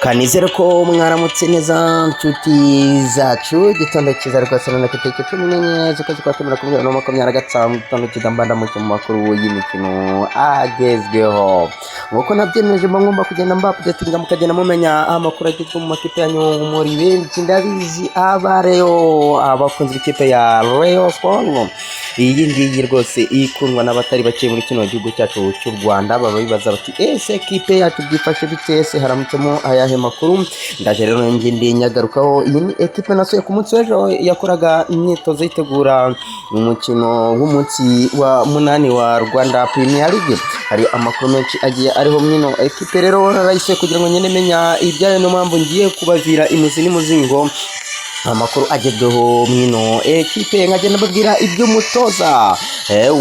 kanizere ko mwaramutse neza nshuti zacu igitondo cyiza rwose none kiteke 14 z'ukwezi kwa 2025 kidambanda mu makuru y'imikino agezweho nk'uko nabyemeje ngomba kugenda updating mukagenda mumenya amakuru agezwe mu makipe yanyu muri benshi ndabizi abareo abakunzi b'ikipe ya Rayon Sport iyi ngiyi rwose ikundwa n'abatari bake muri kino gihugu cyacu cy'u Rwanda baba bibaza bati ese kipe yacu byifashe bitese haramutsemo ayahe makuru ndaje rero ngindi nyagarukaho iyi ni equipe nasuye ku munsi w'ejo yakoraga imyitozo yitegura umukino w'umunsi wa munani wa Rwanda Premier League hari amakuru menshi agiye ariho mwino equipe rero narayise kugira ngo nyene menya ibyayo no mpamvu ngiye kubavira imuzi n'umuzingo amakuru agezweho mwino equipe nkagenda babwira iby'umutoza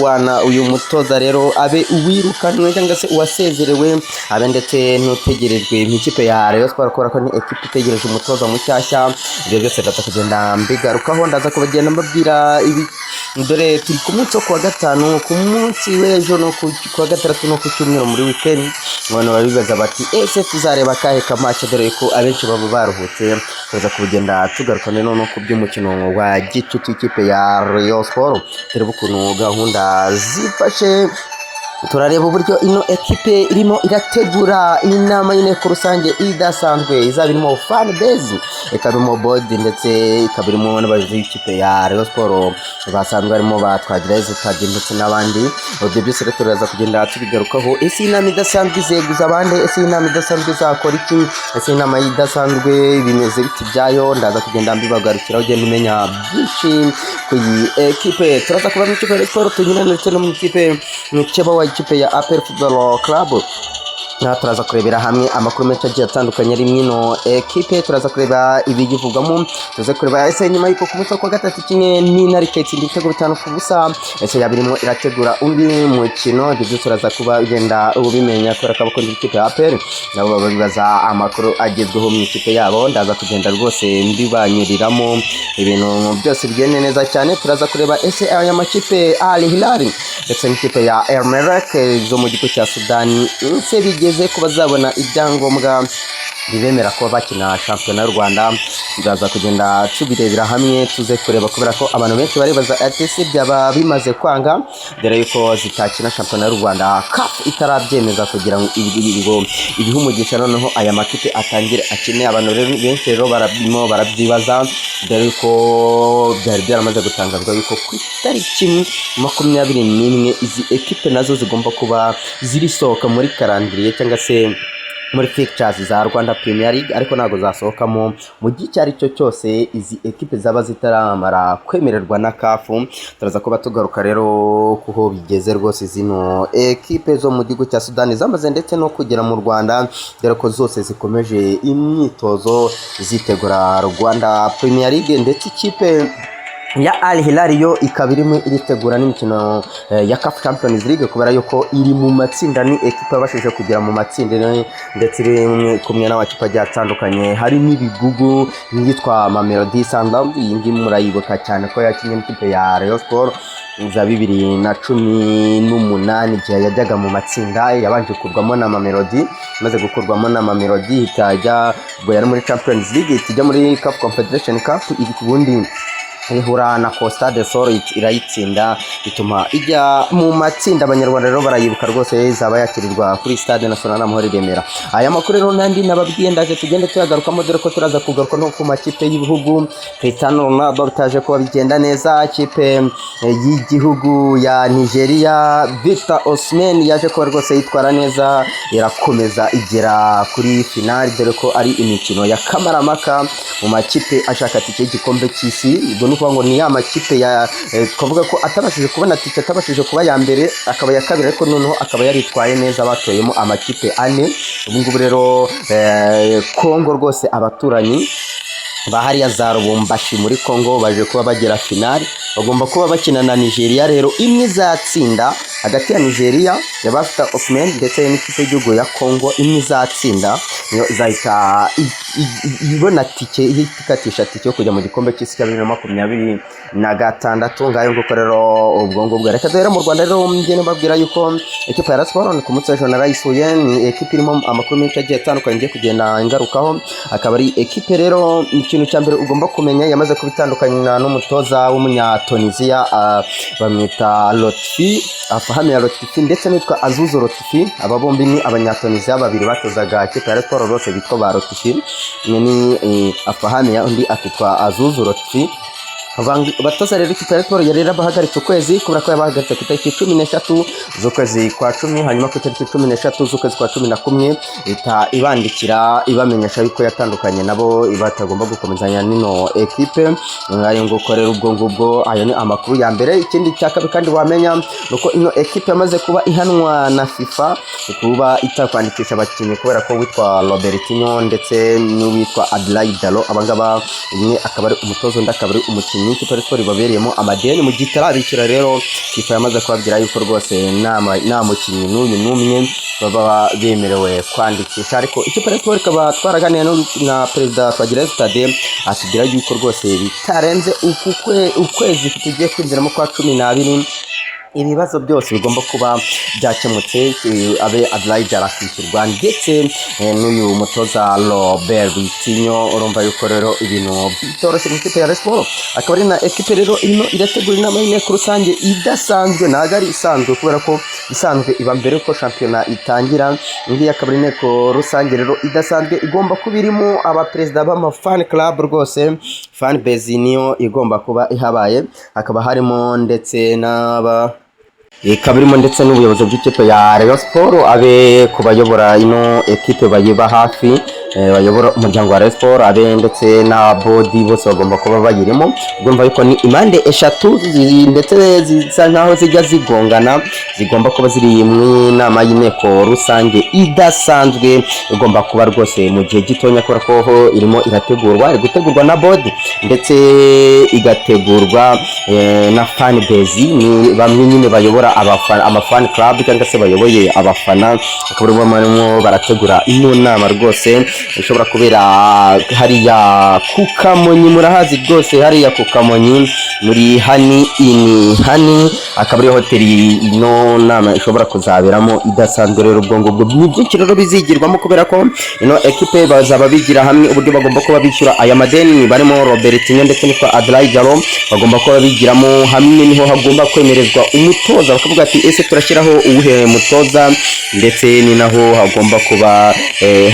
wana uyu mutoza rero abe uwirukanwe cyangwa se uwasezerewe abe ndetse n'utegerejwe mu ikipe ya Rayon Sport ko ni equipe itegereje umutoza mushyashya ibyo byose ndata kugenda mbigarukaho ndaza kubagenda mbabwira ibi dore turi ku munsi wa gatanu ku munsi w'ejo no ku wa gatandatu no ku cyumweru muri weekend abantu babibaza bati ese tuzareba kahe kamace dore ko abenshi baba baruhutse tuza kugenda tugaruka no ku by'umukino wa gicuti ikipe ya Rayon Sport turebe ukuntu gahunda zifashe turareba uburyo ino equipe irimo irategura inama y'inteko rusange idasanzwe izaba irimo fan base ikabirimo board ndetse ikabirimo n'abayobozi b'ikipe ya Rayon Sport basanzwe harimo batwagireza utagi ndetse n'abandi ibyo byose rero turaza kugenda tubigarukaho ese inama idasanzwe izeguza abandi ese inama idasanzwe izakora iki ese inama idasanzwe bimeze biti byayo ndaza kugenda mbibagarukiraho ugenda umenya byinshi ku iyi equipe turaza kuba mu ikipe ya Rayon Sport tunyine ndetse no mu ikipe ikipe ya APR Football Club turaza kurebera hamwe amakuru menshi agiye atandukanye ari mwino equipe turaza kureba ibigivugamo tuze kureba ese nyuma y'uko ku munsi wa gatatu kimwe n'inarike itsinda ibitego 5-0 ese yabirimo irategura undi mukino ibyo turaza kuba ugenda ubimenya kubera ko abakunzi b'ikipe ya APR nabo babibaza amakuru agezweho mu ikipe yabo ndaza kugenda rwose mbibanyuriramo ibintu byose bigende neza cyane turaza kureba ese aya makipe Al Hilal ndetse n'ikipe ya El Merreikh zo mu gihugu cya Sudani ese bigeze ko bazabona ibyangombwa bibemera ko bakina shampiyona y'u Rwanda tuzaza kugenda tubirebera hamwe tuze kureba kubera ko abantu benshi baribaza ati se byaba bimaze kwanga dore yuko zitakina shampiyona y'u Rwanda CAF itarabyemeza kugira ngo ibihumugisha noneho aya makipe atangire akine abantu benshi rero barabyibaza dore yuko byari byaramaze gutangazwa yuko ku itariki 21 izi equipe nazo zigomba kuba zirisohoka muri calendrier cyangwa se muri fixtures za Rwanda Premier League ariko nago zasohokamo mu gihe cyari cyo cyose izi equipe zaba zitaramara kwemererwa na CAF turaza kuba tugaruka rero kuho bigeze rwose zino equipe zo mu gihugu cya Sudani zamaze ndetse no kugera mu Rwanda dore ko zose zikomeje imyitozo zitegura Rwanda Premier League ndetse ikipe ya Al Hilal yo ikaba irimo iritegura n'imikino ya CAF Champions League kubera yuko iri mu matsinda ni equipe yabashije kugera mu matsinda ndetse iri kumwe n'amakipe agiye atandukanye hari n'ibigugu yitwa Mamelodi Sundowns iyi ngiyi murayibuka cyane ko yakinnye n'ikipe ya Rayon Sport za 2018 igihe yajyaga mu matsinda yabanje kurwamo na Mamelodi maze gukurwamo na Mamelodi itajya ubwo yari muri Champions League itijya muri CAF Confederation Cup iri kubundi ihura na Costa del Sol irayitsinda bituma ijya mu matsinda abanyarwanda rero barayibuka rwose izaba yakirirwa kuri Stade National Amahoro i Remera aya makuru rero nandi nababwiye ndaje tugende tuyagarukamo dore ko turaza kugaruka no ku makipe y'ibihugu Cristiano Ronaldo bitaje ko bigenda neza ikipe y'igihugu ya Nigeria Victor Osimhen yaje ko rwose yitwara neza irakomeza igera kuri finale dore ko ari imikino ya kamaramaka mu makipe ashaka tike y'igikombe cy'isi ngo ni amakipe ya kuvuga ko atabashije kubona tike atabashije kuba ya mbere akaba ya kabiri ariko noneho akaba yaritwaye neza batoyemo amakipe 4 ubu ngubu rero Kongo rwose abaturanyi bahariya za Lubumbashi muri Kongo baje kuba bagera finale bagomba kuba bakina na Nigeria rero imwe izatsinda hagati ya Nigeria ya Bafta Osimhen ndetse n'ikipe y'igihugu ya Congo imwe izatsinda niyo izahita ibona tike ihitikatisha tike yo kujya mu gikombe cy'isi cya 2026 ngayo nguko rero ubwo ngubwo reka duhere mu Rwanda rero mbyene babwira yuko ekipa ya Rayon Sports ku munsi w'ejo narayisuye ni ekipa irimo amakuru menshi agiye atandukanye ngiye kugenda ingarukaho akaba ari ekipe rero ikintu cya mbere ugomba kumenya yamaze kubitandukanya n'umutoza w'umunya-Tunisia bamwita Lotfi Afahami ya Lotfi ndetse n'itwa Azuzo Lotfi aba bombi ni abanya-Tunisia babiri batozaga ekipa ya Rayon Sports bose bitwa ba Lotfi ni Afahami ya undi akitwa Azuzo Lotfi batoza rero ikipe ya Sport yari bahagaritse ukwezi kubera ko yabahagaritse ku itariki 13 z'ukwezi kwa 10 hanyuma ku itariki 13 z'ukwezi kwa 11 ita ibandikira ibamenyesha yuko yatandukanye nabo batagomba gukomezanya nino ekipe ngayo nguko rero ubwo ngubwo ayo ni amakuru ya mbere. Ikindi cyaka kandi wamenya nuko ino ekipe yamaze kuba ihanwa na FIFA kuba itakwandikisha abakinnyi kubera ko witwa Robertinho ndetse n'uwitwa Adelaide Dalo abangaba umwe akaba ari umutozo ndakaba ari umukinnyi ikipe ya Sport babereyemo amadeni mu gitarabikira rero FIFA yamaze kubabwira yuko rwose nta mukinnyi n'uyu n'umwe baba bemerewe kwandikisha ariko ikipe ya Sport ikaba twaraganiye na perezida Twagira Stade atubwira yuko rwose bitarenze ukwezi tugiye kwinjiramo kwa 12 ibibazo byose bigomba kuba byakemutse abe Adelaide arakwishyurwa ndetse n'uyu mutoza Robertinho urumva yuko rero ibintu bitoroshye mu ikipe ya Rayon Sports akaba ari na ekipe rero ino irategura inama y'inteko rusange idasanzwe ntabwo ari isanzwe kubera ko isanzwe iba mbere ko shampiyona itangira indi akaba ari inteko rusange rero idasanzwe igomba kuba irimo abaperezida b'amafan club rwose fan base niyo igomba kuba ihabaye hakaba harimo ndetse ikabirimo ndetse n'ubuyobozi bw'ikipe ya Rayon Sports abe kubayobora ino ekipe bayiba hafi bayobora umuryango wa Rayon Sports abe ndetse na body bose bagomba kuba bayirimo ugomba yuko ni impande eshatu ndetse zisa nkaho zijya zigongana zigomba kuba ziri mu nama y'inteko rusange idasanzwe igomba kuba rwose mu gihe gitonya kubera ko irimo irategurwa gutegurwa na body ndetse igategurwa na fan base ni bamwe nyine bayobora amafan club cyangwa se bayoboye abafana akaba barimo barategura ino nama rwose ishobora kubera hariya ku Kamonyi murahazi rwose hariya ku Kamonyi muri hani akaba ari hoteli ino nama ishobora kuzaberamo idasanzwe rero ubwo ngubwo byinshi rero bizigirwamo kubera ko ino ekipe bazaba bigira hamwe uburyo bagomba kuba bishyura aya madeni barimo Robertinho ndetse n'itwa Adelaide Dalo bagomba kuba bigiramo hamwe niho hagomba kwemerezwa umutoza bakavuga ati ese turashyiraho uwuhe mutoza ndetse ni naho hagomba kuba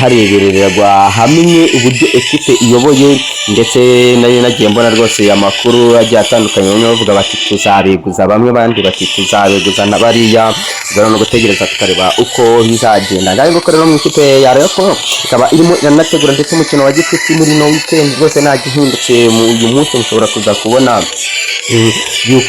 harebererwa hamwe uburyo ekipe iyoboye ndetse nari nagiye mbona rwose amakuru agiye atandukanye bamwe bavuga bati tuzabeguza bamwe bandi bati tuzabeguza na bariya rero no gutegereza tukareba uko bizagenda ngaho nguko rero mu ikipe ya Rayon Sports ikaba irimo iranategura ndetse umukino wa gicuti muri no weekend rwose nta gihindutse mu uyu munsi mushobora kuza kubona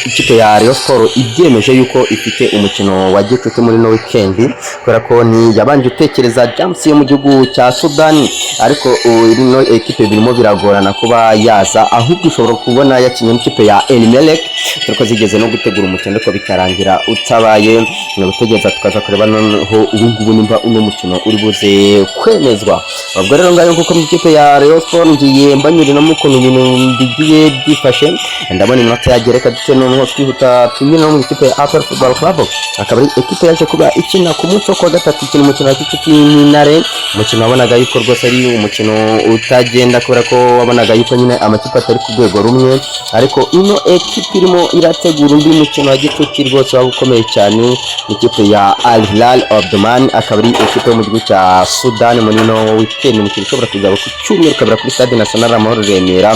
ikipe ya Rayon Sports ibyemeje yuko ifite umukino wa gicuti muri no weekend kubera ko ni yabanje utekereza James yo mu gihugu cya Sudan ariko ino ekipe birimo biragorana kuba yaza ahubwo ushobora kubona yakinye n'ikipe ya El Merreikh turiko zigeze no gutegura umukino ariko bikarangira utabaye no gutegereza tukaza kureba noneho ubungubu nimba uno mukino uri buze kwemezwa ubwo rero ngayo kuko mu ikipe ya Rayon Sports ngiye mbanyuri no mukono ibintu bigiye byifashe ndabona inota yagereka dute noneho twihuta tunyine no mu ikipe ya Upper Football Club akaba ari ekipe yaje kuba ikina ku munsi wa gatatu ikina umukino wa gicuti n'Intare umukino wabonaga yuko rwose ari umukino utagenda kubera ko wabonaga yuko nyine amakipe atari ku rwego rumwe ariko ino ekipe irimo irategura undi mukino wa gicuti rwose waba ukomeye cyane ikipe ya Al Hilal Omdurman akaba ari ekipe mu gihugu cya Sudan muri no weekend umukino ushobora kuzaba ku cyumweru kabira kuri Stade National Amahoro Remera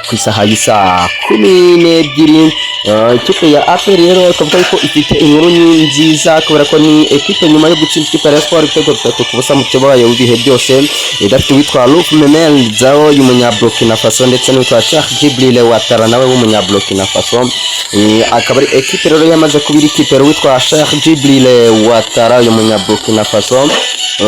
ku isaha y'isa 12 ikipe ya APR rero ikavuga ko ifite inkuru nziza kubera ko ni ekipe nyuma yo gutsinda ikipe ya Sport ibitego 3 ku busa mu kibuga y'ibihe byose idafite witwa Louf Memel Zao y'umunya Burkina Faso ndetse n'uwitwa Cheikh Djibril Ouattara nawe w'umunya Burkina Faso akaba ari ekipe rero yamaze kubira ikipe witwa Cheikh Djibril Ouattara y'umunya Burkina Faso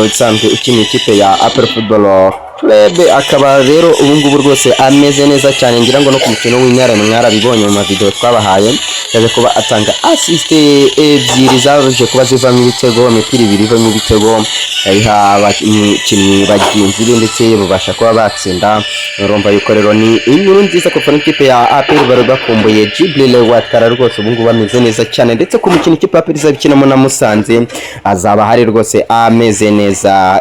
usanzwe ukina ikipe ya Upper Football Club akaba rero ubu ngubu rwose ameze neza cyane, ngira ngo no ku mukino w'intara mwarabibonye mu mavideo twabahaye, yaje kuba atanga assist ebyiri zaje kuba zivamo ibitego, imipira ibiri ivamo ibitego, yayiha abakinnyi bagenzi be ndetse babasha kuba batsinda. Urumva yuko rero ni inkuru nziza ku ikipe ya APR bari bakumbuye Djibril Ouattara rwose ubu ngubu bameze neza cyane, ndetse ku mukino ikipe ya APR izabikinamo na Musanze azaba hari rwose ameze neza.